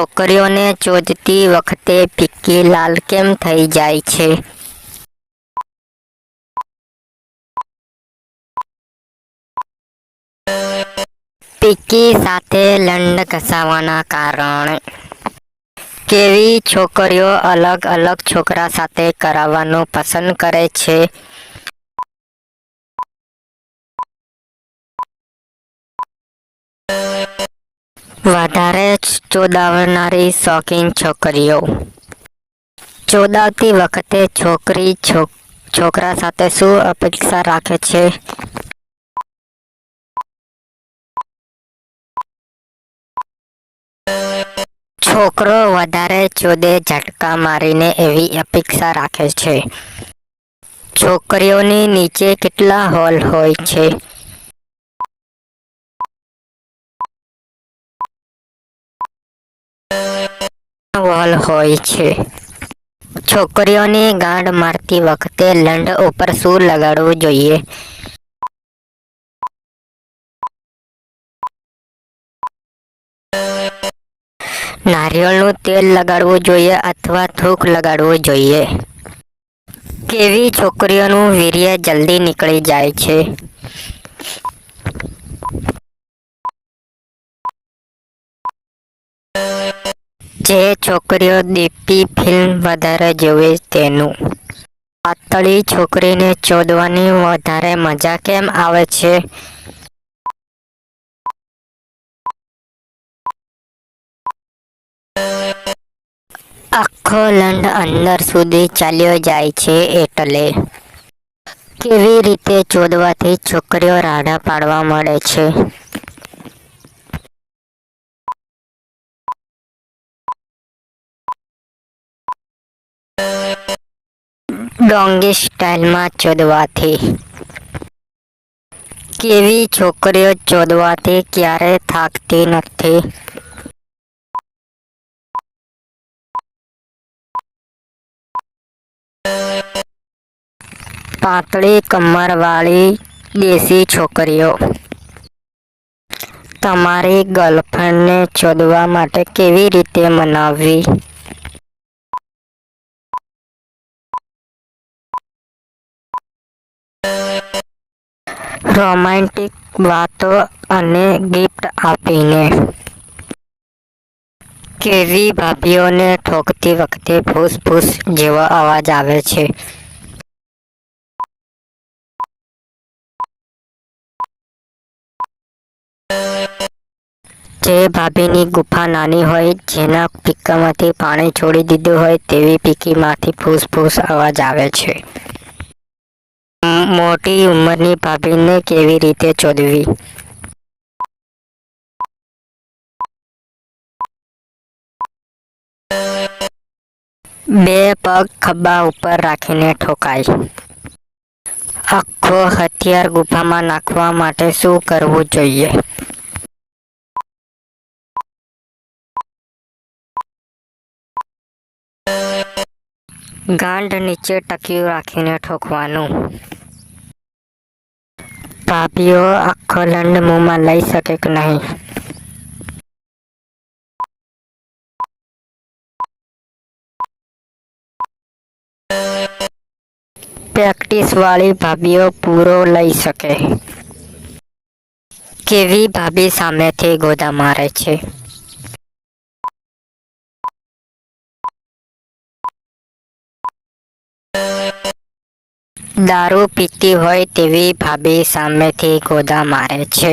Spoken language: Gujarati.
છોકરીઓને ચોદતી વખતે પીકી લાલ કેમ થઈ જાય છે? પીકી સાથે લંડ ઘસાવાના કારણે. કેવી છોકરીઓ અલગ અલગ છોકરા સાથે કરાવવાનું પસંદ કરે છે? વધારે ચોદાવનારી શોખીન છોકરીઓ. ચોદાવતી વખતે છોકરી છોકરા સાથે શું અપેક્ષા રાખે છે? છોકરો વધારે ચોદે ઝટકા મારીને એવી અપેક્ષા રાખે છે. છોકરીઓની નીચે કેટલા હોલ હોય છે? હોલ હોય છે. છોકરીઓની ગાંઠ મારતી વખતે લંડ ઉપર શું લગાડવું જોઈએ? નારિયેળનું તેલ લગાડવું જોઈએ અથવા થૂંક લગાડવું જોઈએ? કેવી છોકરીઓનું વીર્ય જલ્દી નીકળી જાય છે? જે છોકરીઓ દીપ્તિ ફિલ્મ વધારે જુએ તેનું. પાતળી છોકરીને ચોદવાની વધારે મજા કેમ આવે છે? આખો લંડ અંદર સુધી ચાલ્યો જાય છે એટલે. કેવી રીતે ચોદવાથી છોકરીઓ રાડા પાડવા મળે છે? ડોંગી સ્ટાઇલમાં ચોદવાથી. કેવી છોકરીઓ ચોદવાથી ક્યારે થાકતી નથી? પાતળી કમરવાળી દેશી છોકરીઓ. તમારી ગર્લફ્રેન્ડને ચોદવા માટે કેવી રીતે મનાવવી? રોમેન્ટિક વાતો અને ગિફ્ટ આપીને. કેવી ભાભીઓને ઠોકતી વખતે ફૂસ ફૂસ જેવો અવાજ આવે છે? જે ભાભીની ગુફા નાની હોય, જેના પીકામાંથી પાણી છોડી દીધું હોય તેવી પીકીમાંથી ફૂસ ફૂસ અવાજ આવે છે. મોટી ઉંમરની ભાભીને કેવી રીતે ચોદવી? બે પગ ખભા ઉપર રાખીને ઠોકાય. આખો હથિયાર ગુફામાં નાખવા માટે શું કરવું જોઈએ? ગાંઠ નીચે ટકીયું રાખીને ઠોકવાનું. ભાભીઓ આખો લંડ મોંમાં લઈ શકે કે નહીં? પ્રેક્ટિસવાળી ભાભીઓ પૂરો લઈ શકે. કેવી ભાભી સામેથી ગોદા મારે છે? દારૂ પીતી હોય તેવી ભાભી સામેથી ગોદા મારે છે.